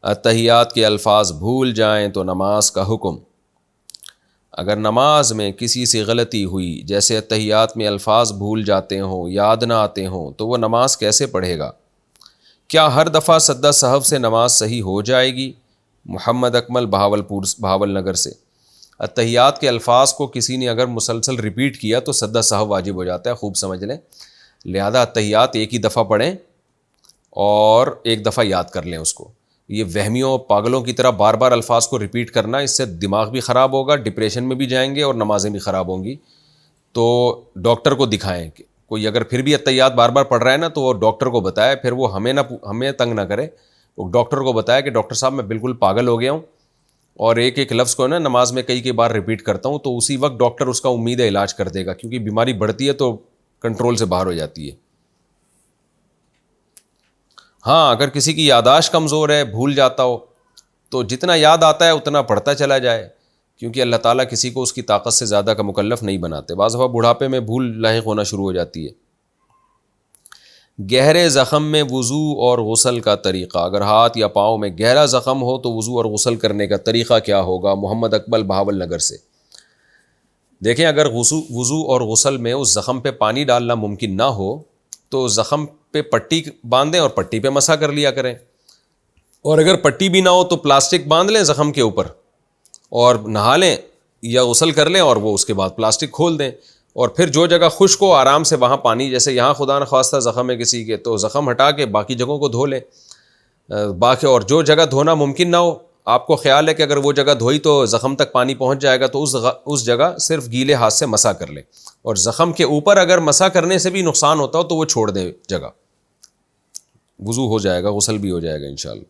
اتحیات کے الفاظ بھول جائیں تو نماز کا حکم۔ اگر نماز میں کسی سے غلطی ہوئی، جیسے اتحیات میں الفاظ بھول جاتے ہوں، یاد نہ آتے ہوں، تو وہ نماز کیسے پڑھے گا؟ کیا ہر دفعہ سجدہ سہو سے نماز صحیح ہو جائے گی؟ محمد اکمل بہاول نگر سے۔ اتحیات کے الفاظ کو کسی نے اگر مسلسل ریپیٹ کیا تو سجدہ سہو واجب ہو جاتا ہے، خوب سمجھ لیں۔ لہذا اتحیات ایک ہی دفعہ پڑھیں اور ایک دفعہ یاد کر لیں اس کو۔ یہ وہمیوں پاگلوں کی طرح بار بار الفاظ کو ریپیٹ کرنا، اس سے دماغ بھی خراب ہوگا، ڈپریشن میں بھی جائیں گے اور نمازیں بھی خراب ہوں گی۔ تو ڈاکٹر کو دکھائیں کہ کوئی اگر پھر بھی اتحیات بار بار پڑھ رہا ہے نا تو وہ ڈاکٹر کو بتائے، پھر وہ ہمیں تنگ نہ کرے، وہ ڈاکٹر کو بتائے کہ ڈاکٹر صاحب میں بالکل پاگل ہو گیا ہوں اور ایک ایک لفظ کو نا نماز میں کئی بار ریپیٹ کرتا ہوں، تو اسی وقت ڈاکٹر اس کا امید ہے علاج کر دے گا، کیونکہ بیماری بڑھتی ہے تو کنٹرول سے باہر ہو جاتی ہے۔ ہاں اگر کسی کی یادداشت کمزور ہے، بھول جاتا ہو، تو جتنا یاد آتا ہے اتنا پڑھتا چلا جائے، کیونکہ اللہ تعالیٰ کسی کو اس کی طاقت سے زیادہ کا مکلف نہیں بناتے۔ بعض دفعہ بڑھاپے میں بھول لاحق ہونا شروع ہو جاتی ہے۔ گہرے زخم میں وضو اور غسل کا طریقہ، اگر ہاتھ یا پاؤں میں گہرا زخم ہو تو وضو اور غسل کرنے کا طریقہ کیا ہوگا؟ محمد اکمل بہاول نگر سے۔ دیکھیں اگر وضو اور غسل میں اس زخم پہ پانی ڈالنا ممکن نہ ہو تو زخم پہ پٹی باندھیں اور پٹی پہ مسح کر لیا کریں، اور اگر پٹی بھی نہ ہو تو پلاسٹک باندھ لیں زخم کے اوپر اور نہا لیں یا غسل کر لیں، اور وہ اس کے بعد پلاسٹک کھول دیں، اور پھر جو جگہ خشک ہو آرام سے وہاں پانی، جیسے یہاں خدا نخواستہ زخم ہے کسی کے تو زخم ہٹا کے باقی جگہوں کو دھو لیں باقی، اور جو جگہ دھونا ممکن نہ ہو، آپ کو خیال ہے کہ اگر وہ جگہ دھوئی تو زخم تک پانی پہنچ جائے گا، تو اس جگہ صرف گیلے ہاتھ سے مسح کر لیں، اور زخم کے اوپر اگر مسح کرنے سے بھی نقصان ہوتا ہو تو وہ چھوڑ دیں جگہ، وضو ہو جائے گا، غسل بھی ہو جائے گا انشاءاللہ۔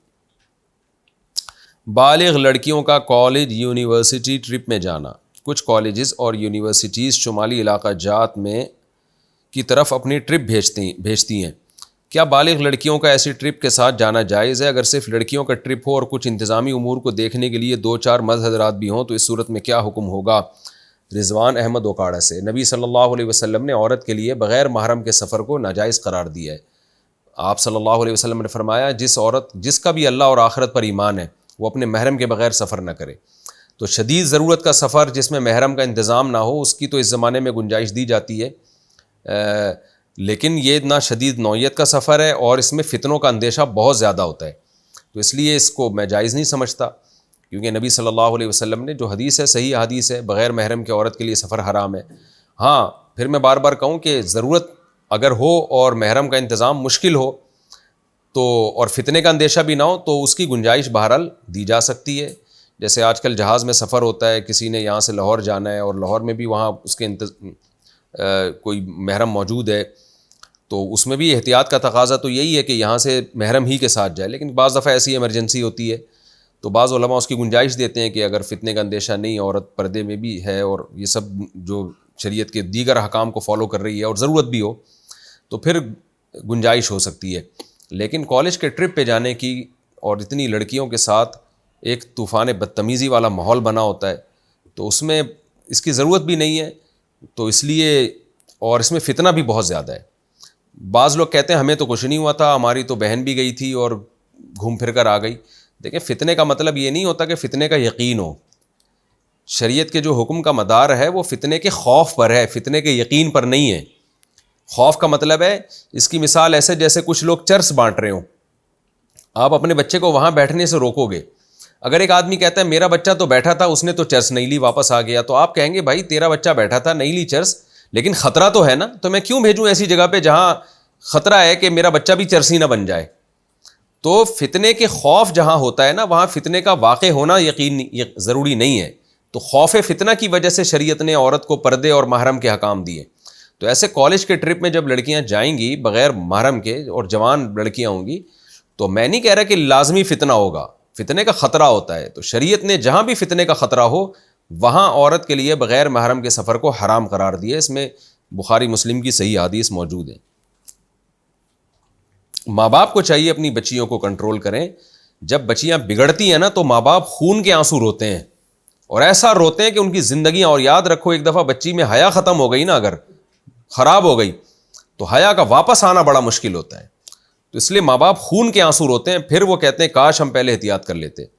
بالغ لڑکیوں کا کالج یونیورسٹی ٹرپ میں جانا، کچھ کالجز اور یونیورسٹیز شمالی علاقہ جات میں کی طرف اپنی ٹرپ بھیجتی ہیں، کیا بالغ لڑکیوں کا ایسی ٹرپ کے ساتھ جانا جائز ہے؟ اگر صرف لڑکیوں کا ٹرپ ہو اور کچھ انتظامی امور کو دیکھنے کے لیے 2-4 مرد حضرات بھی ہوں تو اس صورت میں کیا حکم ہوگا؟ رضوان احمد اوکاڑا سے۔ نبی صلی اللہ علیہ وسلم نے عورت کے لیے بغیر محرم کے سفر کو ناجائز قرار دیا ہے۔ آپ صلی اللہ علیہ وسلم نے فرمایا جس کا بھی اللہ اور آخرت پر ایمان ہے وہ اپنے محرم کے بغیر سفر نہ کرے۔ تو شدید ضرورت کا سفر جس میں محرم کا انتظام نہ ہو، اس کی تو اس زمانے میں گنجائش دی جاتی ہے، لیکن یہ نہ شدید نوعیت کا سفر ہے اور اس میں فتنوں کا اندیشہ بہت زیادہ ہوتا ہے، تو اس لیے اس کو میں جائز نہیں سمجھتا، کیونکہ نبی صلی اللہ علیہ وسلم نے جو حدیث ہے، صحیح حدیث ہے، بغیر محرم کے عورت کے لیے سفر حرام ہے۔ ہاں پھر میں بار بار کہوں کہ ضرورت اگر ہو اور محرم کا انتظام مشکل ہو تو اور فتنے کا اندیشہ بھی نہ ہو تو اس کی گنجائش بہرحال دی جا سکتی ہے۔ جیسے آج کل جہاز میں سفر ہوتا ہے، کسی نے یہاں سے لاہور جانا ہے اور لاہور میں بھی وہاں اس کے کوئی محرم موجود ہے، تو اس میں بھی احتیاط کا تقاضا تو یہی ہے کہ یہاں سے محرم ہی کے ساتھ جائے، لیکن بعض دفعہ ایسی ایمرجنسی ہوتی ہے تو بعض علماء اس کی گنجائش دیتے ہیں کہ اگر فتنے کا اندیشہ نہیں، عورت پردے میں بھی ہے اور یہ سب جو شریعت کے دیگر احکام کو فالو کر رہی ہے اور ضرورت بھی ہو تو پھر گنجائش ہو سکتی ہے۔ لیکن کالج کے ٹرپ پہ جانے کی اور اتنی لڑکیوں کے ساتھ ایک طوفان بدتمیزی والا ماحول بنا ہوتا ہے تو اس میں اس کی ضرورت بھی نہیں ہے، تو اس لیے اور اس میں فتنہ بھی بہت زیادہ ہے۔ بعض لوگ کہتے ہیں ہمیں تو کچھ نہیں ہوا تھا، ہماری تو بہن بھی گئی تھی اور گھوم پھر کر آ گئی۔ دیکھیں فتنے کا مطلب یہ نہیں ہوتا کہ فتنے کا یقین ہو، شریعت کے جو حکم کا مدار ہے وہ فتنے کے خوف پر ہے، فتنے کے یقین پر نہیں ہے۔ خوف کا مطلب ہے، اس کی مثال ایسے جیسے کچھ لوگ چرس بانٹ رہے ہوں، آپ اپنے بچے کو وہاں بیٹھنے سے روکو گے، اگر ایک آدمی کہتا ہے میرا بچہ تو بیٹھا تھا، اس نے تو چرس نہیں لی، واپس آ گیا، تو آپ کہیں گے بھائی تیرا بچہ بیٹھا تھا، نہیں لی چرس، لیکن خطرہ تو ہے نا، تو میں کیوں بھیجوں ایسی جگہ پہ جہاں خطرہ ہے کہ میرا بچہ بھی چرسی نہ بن جائے۔ تو فتنے کے خوف جہاں ہوتا ہے نا، وہاں فتنے کا واقع ہونا یقین ضروری نہیں ہے، تو خوف فتنہ کی وجہ سے شریعت نے عورت کو پردے اور محرم کے حکام دیے۔ تو ایسے کالج کے ٹرپ میں جب لڑکیاں جائیں گی بغیر محرم کے اور جوان لڑکیاں ہوں گی، تو میں نہیں کہہ رہا کہ لازمی فتنہ ہوگا، فتنے کا خطرہ ہوتا ہے، تو شریعت نے جہاں بھی فتنے کا خطرہ ہو وہاں عورت کے لیے بغیر محرم کے سفر کو حرام قرار دیا، اس میں بخاری مسلم کی صحیح حدیث موجود ہے۔ ماں باپ کو چاہیے اپنی بچیوں کو کنٹرول کریں، جب بچیاں بگڑتی ہیں نا تو ماں باپ خون کے آنسو روتے ہیں، اور ایسا روتے ہیں کہ ان کی زندگیاں، اور یاد رکھو ایک دفعہ بچی میں حیا ختم ہو گئی نا، اگر خراب ہو گئی تو حیا کا واپس آنا بڑا مشکل ہوتا ہے۔ تو اس لیے ماں باپ خون کے آنسو روتے ہیں، پھر وہ کہتے ہیں کاش ہم پہلے احتیاط کر لیتے.